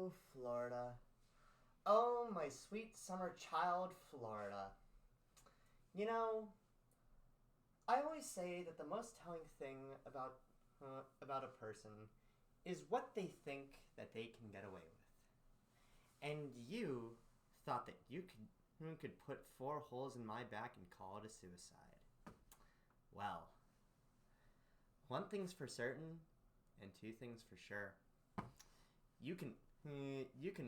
Oh, Florida. Oh, my sweet summer child, Florida. You know, I always say that the most telling thing about a person is what they think that they can get away with. And you thought that you could put 4 holes in my back and call it a suicide. Well, one thing's for certain, and two things for sure. You can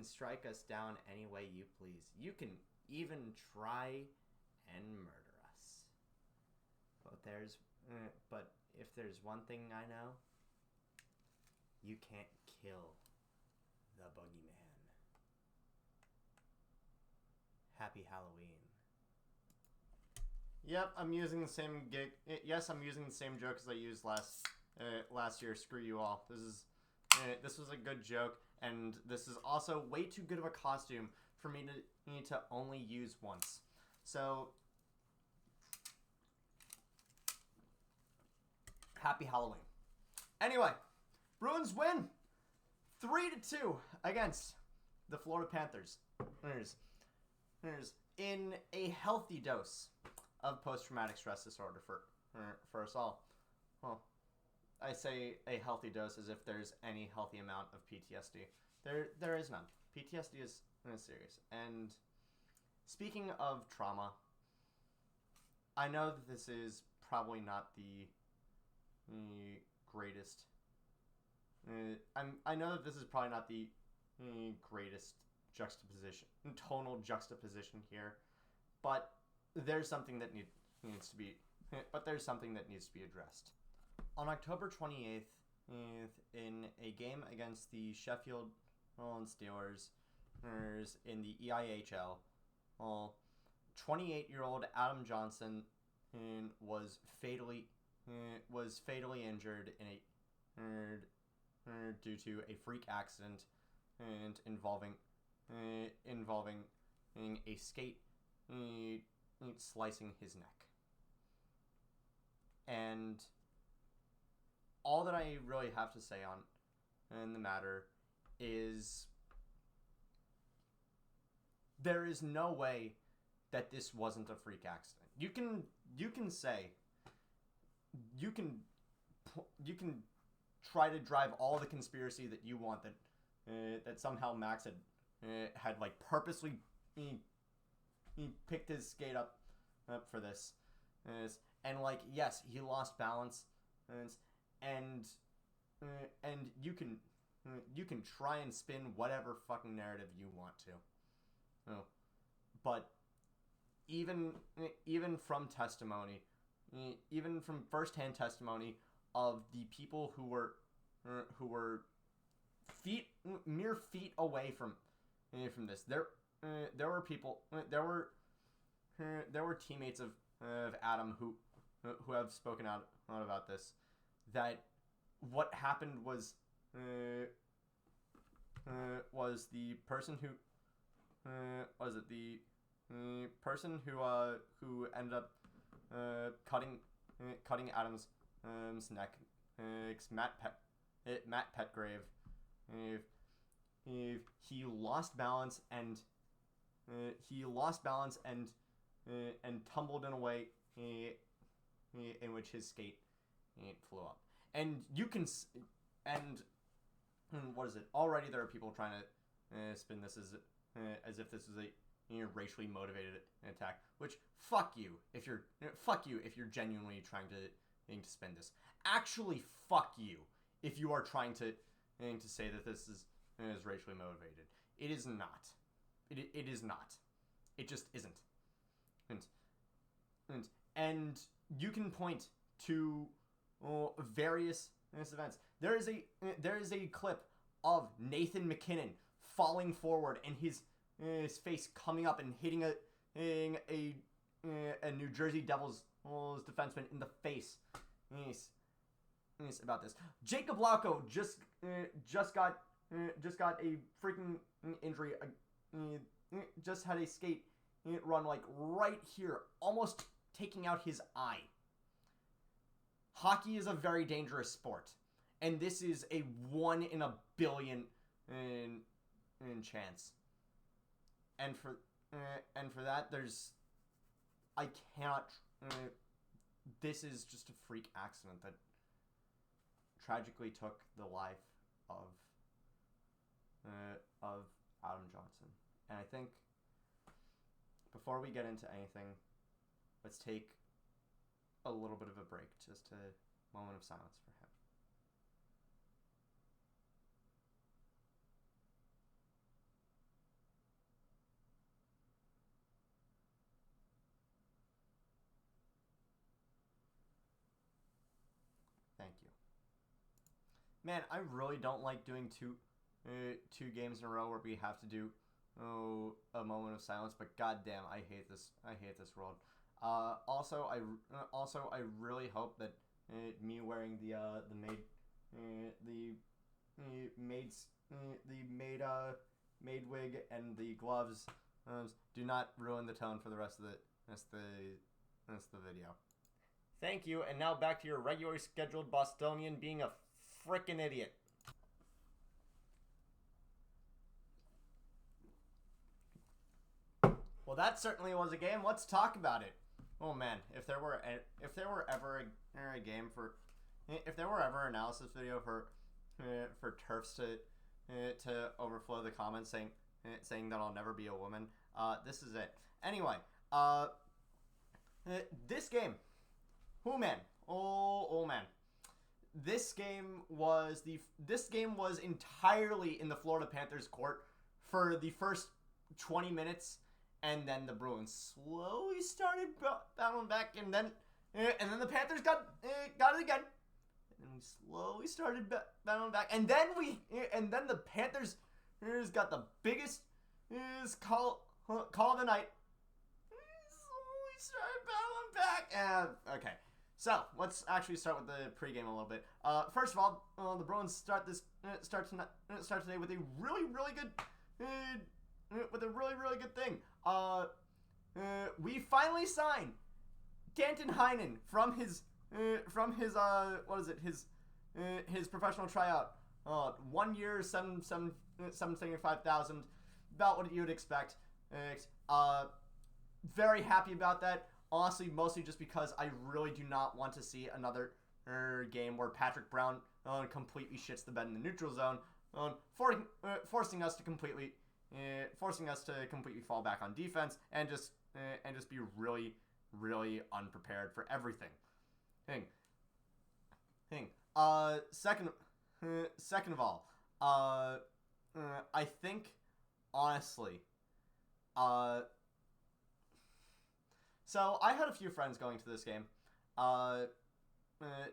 strike us down any way you please. You can even try and murder us. But if there's one thing I know, you can't kill the boogeyman. Happy Halloween. Yep, I'm using the same gig. Yes, I'm using the same joke as I used last year. Screw you all. This was a good joke, and this is also way too good of a costume for me to only use once. So, happy Halloween. Anyway, Bruins win 3-2 against the Florida Panthers. There's in a healthy dose of post-traumatic stress disorder for us all. Well, I say a healthy dose as if there's any healthy amount of PTSD. There is none. PTSD is serious. And speaking of trauma, I know that this is probably not the greatest. I know that this is probably not the greatest tonal juxtaposition here, but there's something that needs to be addressed. On October 28th, in a game against the Sheffield Steelers in the EIHL, 28-year-old Adam Johnson was fatally injured due to a freak accident involving a skate slicing his neck. And all that I really have to say on the matter is there is no way that this wasn't a freak accident. You can try to drive all the conspiracy that you want that somehow Max had like purposely picked his skate up for this, and like yes, he lost balance, and you can try and spin whatever fucking narrative you want to, but even from testimony, even from firsthand testimony of the people who were mere feet away from this, there were teammates of Adam who have spoken out about this, that what happened was the person who ended up cutting Adam's neck. It's Matt Petgrave. He lost balance and tumbled in a way in which his skate flew up. And you can what is it? Already there are people trying to spin this as if this is a racially motivated attack. Which fuck you if you're genuinely trying to spin this. Actually, fuck you if you are trying to say that this is racially motivated. It is not. It is not. It just isn't. And you can point to various events. There is a clip of Nathan McKinnon falling forward and his face coming up and hitting a New Jersey Devils defenseman in the face. About this, Jacob Lauko just got a freaking injury. Just had a skate run like right here, almost taking out his eye. Hockey is a very dangerous sport, and this is a 1 in a billion chance. And for that, I cannot. This is just a freak accident that tragically took the life of Adam Johnson. And I think before we get into anything, let's take a little bit of a break, just a moment of silence for him. Thank you. Man, I really don't like doing two games in a row where we have to do a moment of silence, but goddamn, I hate this. I hate this world. Also, I really hope that me wearing the maid wig and the gloves do not ruin the tone for the rest of the video. Thank you, and now back to your regularly scheduled Bostonian being a frickin' idiot. Well, that certainly was a game. Let's talk about it. Oh man, if there were ever a game for, if there were ever an analysis video for turfs to overflow the comments saying that I'll never be a woman, this is it. Anyway, this game, oh man, oh man, this game was entirely in the Florida Panthers' court for the first 20 minutes. And then the Bruins slowly started battling back, and then the Panthers got it again. And we slowly started battling back, and then the Panthers got the biggest call of the night. Slowly started battling back. Okay, so let's actually start with the pregame a little bit. First of all, the Bruins start today with a really good thing. We finally signed Danton Heinen from his professional tryout. 1 year, 775,000, about what you'd expect. Very happy about that. Honestly, mostly just because I really do not want to see another game where Patrick Brown completely shits the bed in the neutral zone, forcing us to completely fall back on defense and just be really unprepared for everything. Second of all, I think honestly, so I had a few friends going to this game.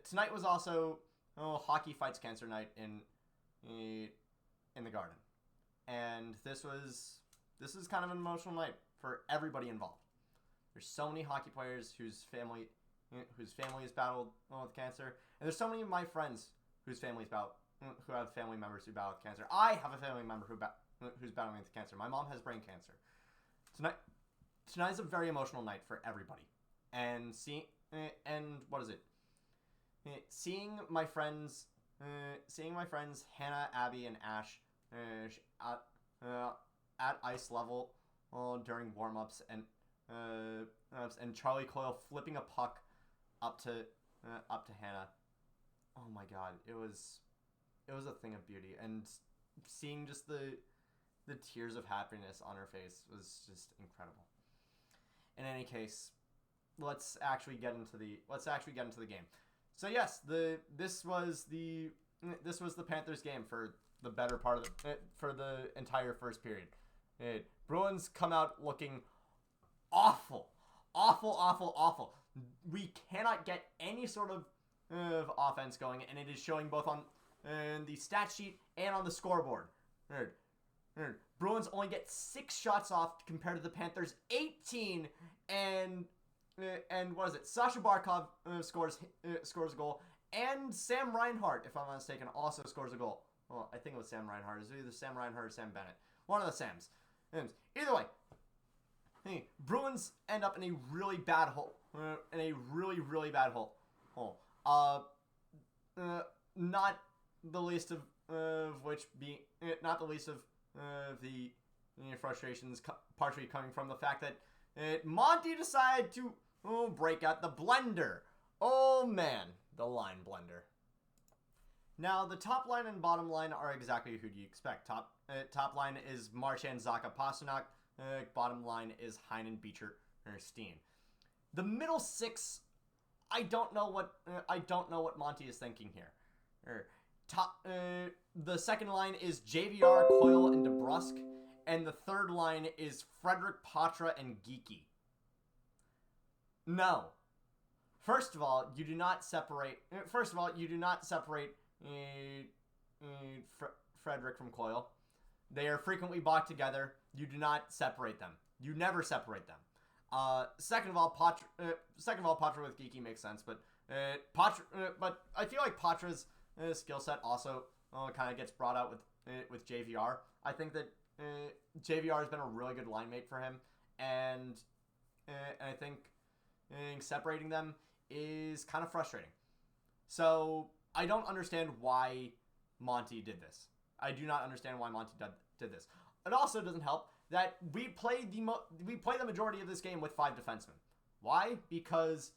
Tonight was also Hockey Fights Cancer night in the Garden. And this is kind of an emotional night for everybody involved. There's so many hockey players whose family has battled with cancer, and there's so many of my friends who have family members who battle with cancer. I have a family member who's battling with cancer. My mom has brain cancer. Tonight's a very emotional night for everybody, and seeing my friends Hannah, Abby, and Ash at ice level during warm-ups, and Charlie Coyle flipping a puck up to Hannah. Oh my god, it was a thing of beauty, and seeing just the tears of happiness on her face was just incredible. In any case, let's actually get into the game. So yes, this was the Panthers game for the better part of for the entire first period. Bruins come out looking awful. We cannot get any sort of offense going, and it is showing both on the stat sheet and on the scoreboard. Bruins only get 6 shots off compared to the Panthers' 18, and what is it? Sasha Barkov scores a goal, and Sam Reinhart, if I'm not mistaken, also scores a goal. Well, I think it was Sam Reinhart. It was either Sam Reinhart or Sam Bennett. One of the Sams. Either way, Bruins end up in a really bad hole. Really bad hole. Not the least of which being the frustrations partially coming from the fact that Monty decided to break out the blender. Oh man, the line blender. Now, the top line and bottom line are exactly who do you expect. Top line is Marchand, Zacha, Pasternak. Bottom line is Heinen, Beecher, Steen. The middle six, I don't know what Monty is thinking here. The second line is JVR, Coyle, and DeBrusk, and the third line is Frederick, Patra, and Geeky. No. First of all, you do not separate Frederick from Coyle. They are frequently bought together. You do not separate them. You never separate them. Second of all, Patra with Geeky makes sense, but I feel like Patra's skill set also kind of gets brought out with JVR. I think that JVR has been a really good line mate for him, and I think separating them is kind of frustrating. So I don't understand why Monty did this. I do not understand why Monty did this. It also doesn't help that we play the majority of this game with 5 defensemen. Why? Because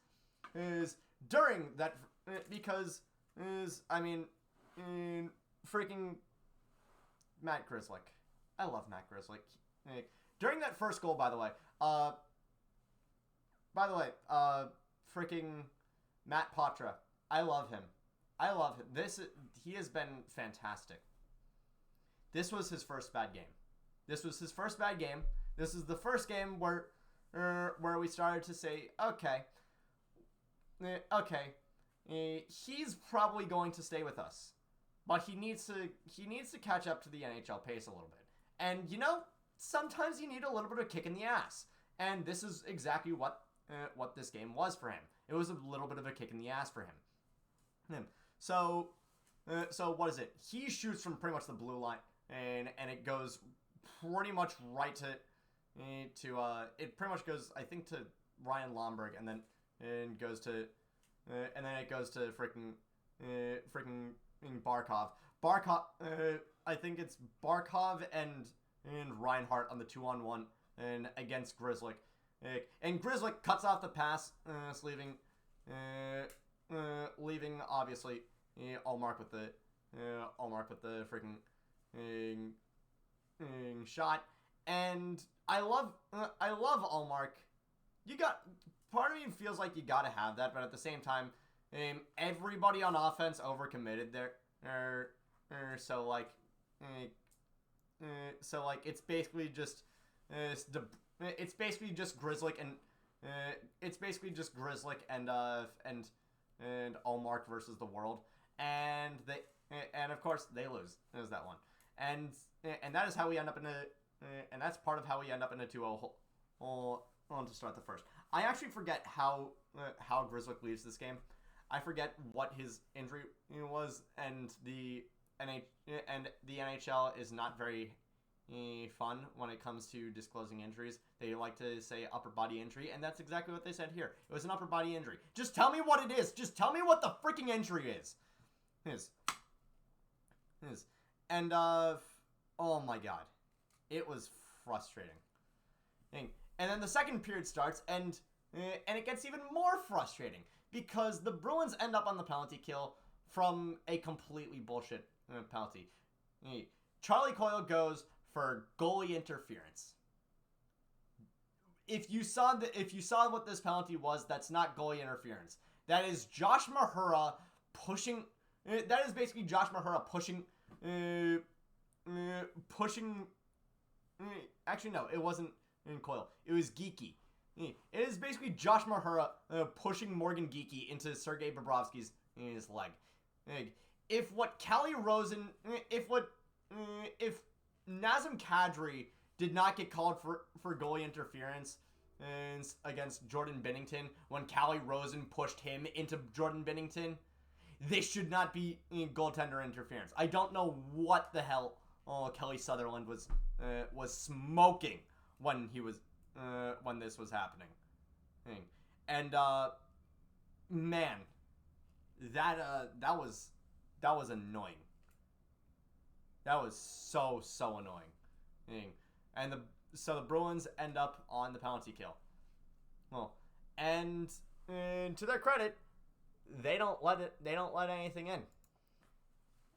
freaking Matt Grzelcyk. I love Matt Grzelcyk. During that first goal, by the way, freaking Matt Patra. I love him. He has been fantastic. This was his first bad game. This is the first game where we started to say, okay, he's probably going to stay with us, but he needs to catch up to the NHL pace a little bit. And sometimes you need a little bit of kick in the ass, and this is exactly what this game was for him. It was a little bit of a kick in the ass for him. So what is it? He shoots from pretty much the blue line, and it goes pretty much right to it pretty much goes, I think, to Ryan Lomberg, and then it goes to freaking Barkov. I think it's Barkov and Reinhart on the 2-on-1 and against Grzelcyk. And Grzelcyk cuts off the pass, leaving obviously Ullmark with the freaking shot. And I love Ullmark. Part of me feels like you gotta have that, but at the same time, everybody on offense overcommitted there. So it's basically just Grzelcyk and Ullmark versus the world, and of course they lose. There's that one, and that is how we end up in and that's part of how we end up in a 2-0 hole to start the first. I actually forget how Grzelcyk leaves this game. I forget what his injury was, and the NHL is not very fun when it comes to disclosing injuries. They like to say upper body injury, and that's exactly what they said here. It was an upper body injury. Just tell me what it is. Just tell me what the freaking injury is. And oh my god, it was frustrating. And then the second period starts, and it gets even more frustrating because the Bruins end up on the penalty kill from a completely bullshit penalty. Charlie Coyle goes for goalie interference. If you saw what this penalty was, that's not goalie interference. That is Josh Mahura pushing. That is basically Josh Mahura pushing. Actually, no, it wasn't in Coyle. It was Geeky. It is basically Josh Mahura pushing Morgan Geeky into Sergei Bobrovsky's leg. If Nazem Kadri did not get called for goalie interference against Jordan Binnington when Callie Rosen pushed him into Jordan Binnington, this should not be goaltender interference. I don't know what the hell Kelly Sutherland was smoking when this was happening. And man, that was annoying. That was so annoying. And so the Bruins end up on the penalty kill. Well, and to their credit, they don't let anything in.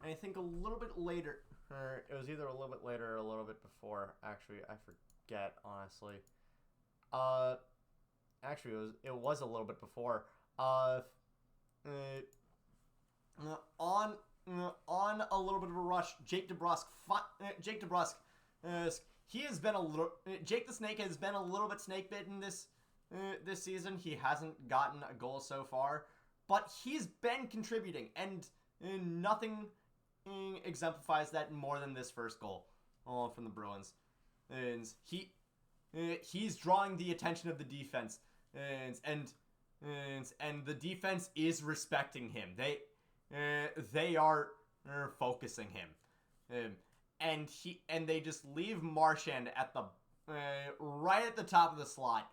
And I think a little bit later, or it was either a little bit later or a little bit before. Actually, I forget honestly. Actually, it was a little bit before. On a little bit of a rush, Jake DeBrusk. He has been a little. Jake the Snake has been a little bit snake bitten this season. He hasn't gotten a goal so far, but he's been contributing, and nothing exemplifies that more than this first goal from the Bruins. And he's drawing the attention of the defense, and the defense is respecting him. They are focusing him, and they just leave Marchand at the right at the top of the slot,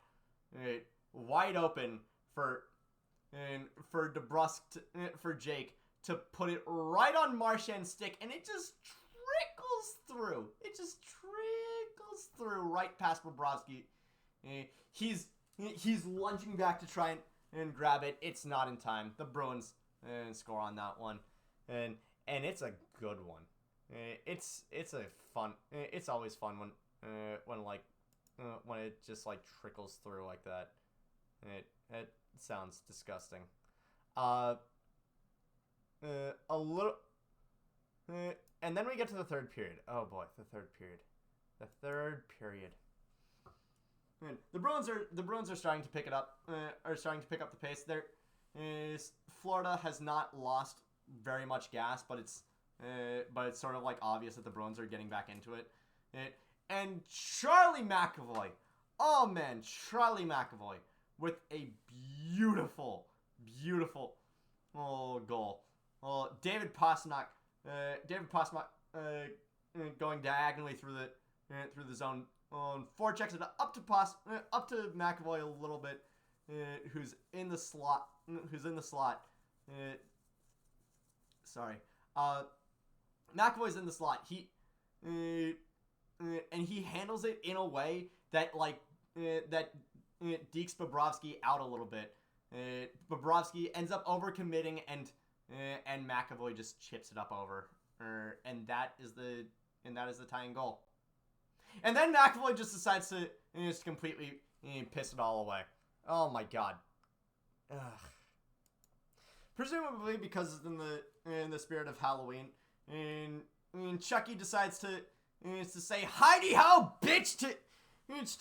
wide open for DeBrusk for Jake to put it right on Marchand's stick, and it just trickles through. It just trickles through right past Bobrovsky. He's lunging back to try and grab it. It's not in time. The Bruins score on that one, and it's a good one. It's a fun. It's always fun when it just like trickles through like that. It sounds disgusting. A little, and then we get to the third period. Oh boy, the third period. And the Bruins are starting to pick it up. Are starting to pick up the pace. Florida has not lost very much gas, but it's sort of like obvious that the Bruins are getting back into it. And Charlie McAvoy, oh man, Charlie McAvoy with a beautiful goal. David Pastrnak going diagonally through the zone. Forechecks it up to McAvoy a little bit, who's in the slot. McAvoy's in the slot. And he handles it in a way that dekes Bobrovsky out a little bit. Bobrovsky ends up overcommitting, and McAvoy just chips it up over, and that is the tying goal. And then McAvoy just decides to just completely piss it all away. Oh my god. Ugh. Presumably because in the spirit of Halloween, and Chucky decides to say "Heidi ho, bitch"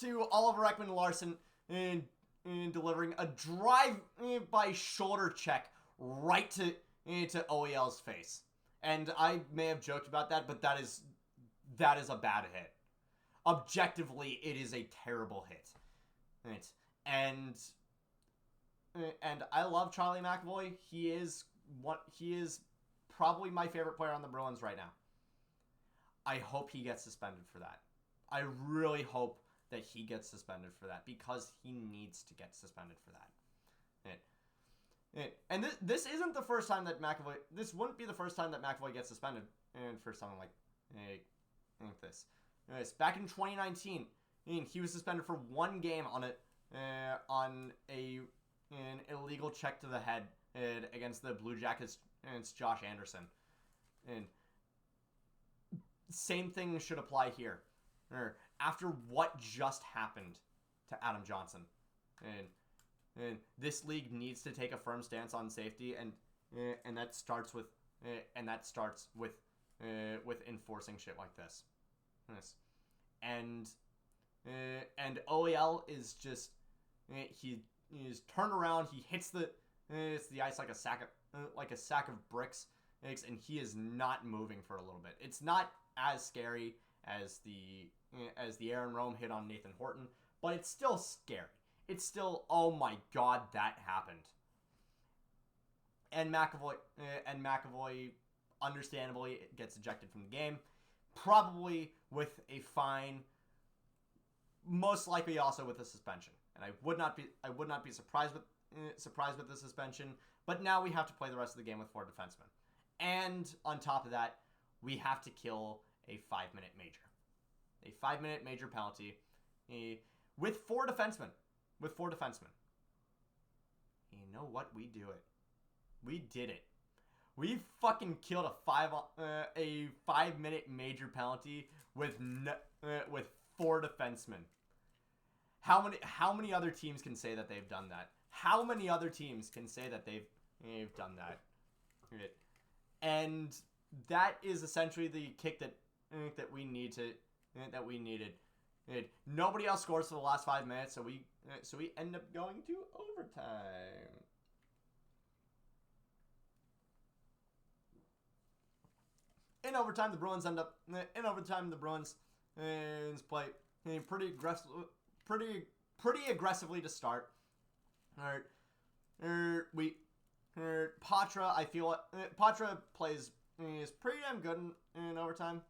to Oliver Ekman-Larsson, and delivering a drive-by shoulder check right to OEL's face. And I may have joked about that, but that is a bad hit. Objectively, it is a terrible hit. And I love Charlie McAvoy. He is probably my favorite player on the Bruins right now. I hope he gets suspended for that. I really hope that he gets suspended for that, because he needs to get suspended for that. And this isn't the first time that McAvoy. This wouldn't be the first time that McAvoy gets suspended for something like this. Back in 2019, he was suspended for one game on an illegal check to the head against the Blue Jackets against Josh Anderson. And same thing should apply here. After what just happened to Adam Johnson, and this league needs to take a firm stance on safety, and that starts with enforcing shit like this. And OEL is just he is turned around. He hits the ice like a sack of bricks, and he is not moving for a little bit. It's not as scary as the Aaron Rome hit on Nathan Horton, but it's still scary. It's still, oh my god, that happened. And McAvoy understandably gets ejected from the game, probably with a fine, most likely also with a suspension. And I would not be surprised with the suspension. But now we have to play the rest of the game with 4 defensemen, and on top of that, we have to kill a 5-minute major. a 5-minute major penalty with 4 defensemen. You know what? We do it. We did it. We fucking killed a 5-minute major penalty with 4 defensemen. How many other teams can say that they've done that? How many other teams can say that they've done that? And that is essentially the kick that we needed. Nobody else scores for the last 5 minutes, so we end up going to overtime. In overtime, the Bruins play pretty aggressively to start. Patra, I feel Patra is pretty damn good in overtime.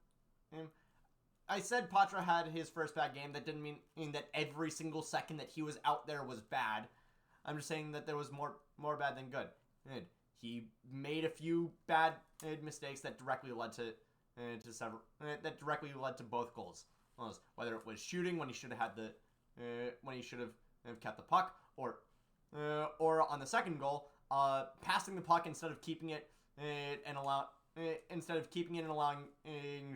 I said Patra had his first bad game. That didn't mean that every single second that he was out there was bad. I'm just saying that there was more bad than good. He made a few bad mistakes that directly led to both goals. Whether it was shooting when he should have kept the puck, or on the second goal, passing the puck instead of keeping it and allowing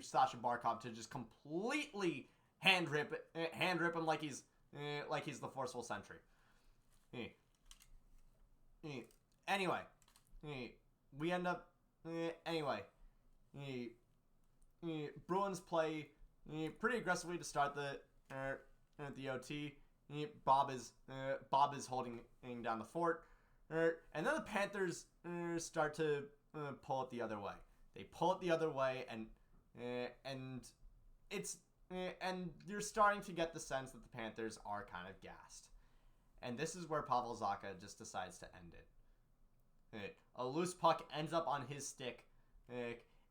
Sasha Barkov to just completely hand rip him like he's the forceful sentry. Anyway, we end up Bruins play pretty aggressively to start the OT. Bob is holding down the fort, and then the Panthers start to pull it the other way. They pull it the other way, and you're starting to get the sense that the Panthers are kind of gassed. And this is where Pavel Zacha just decides to end it. A loose puck ends up on his stick,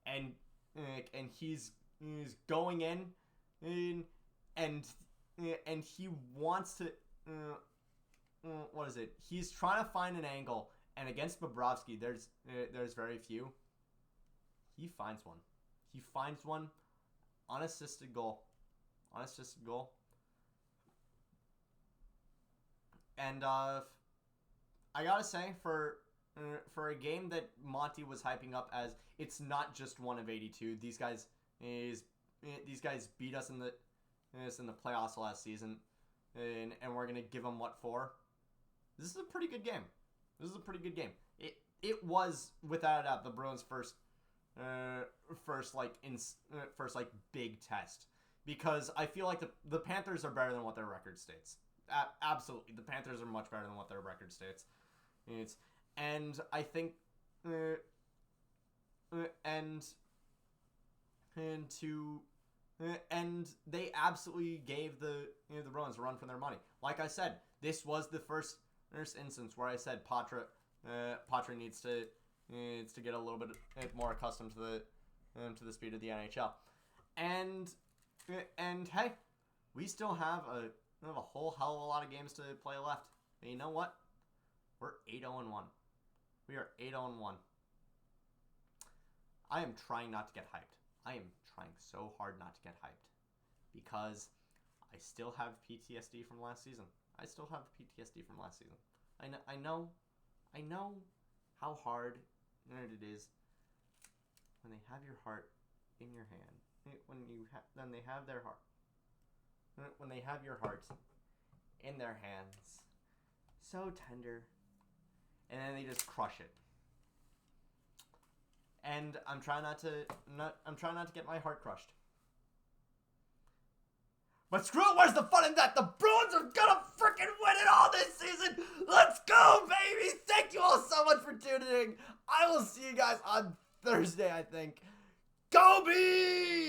and he's going in, and he wants to. What is it? He's trying to find an angle, and against Bobrovsky, there's very few. He finds one. He finds one. Unassisted goal. And I gotta say, for a game that Monty was hyping up as it's not just one of 82. These guys beat us in the playoffs last season, and we're gonna give them what for? This is a pretty good game. It was without a doubt the Bruins' first big test, because I feel like the Panthers are better than what their record states. Absolutely, the Panthers are much better than what their record states. And I think and they absolutely gave the Bruins a run for their money. Like I said, this was the first instance where I said Patra needs to get a little bit more accustomed to the speed of the NHL. And hey, we still have a whole hell of a lot of games to play left. And you know what? We're 8-0-1. We are 8-0-1. I am trying not to get hyped. I am trying so hard not to get hyped, because I still have PTSD from last season. I know how hard it is when they have your heart in your hand. Then they have their heart. When they have your heart in their hands, so tender, and then they just crush it. And I'm trying not to get my heart crushed. But screw it, where's the fun in that? The Bruins are gonna freaking win it all this season! Let's go, baby! Thank you all so much for tuning in. I will see you guys on Thursday, I think. Go Bees!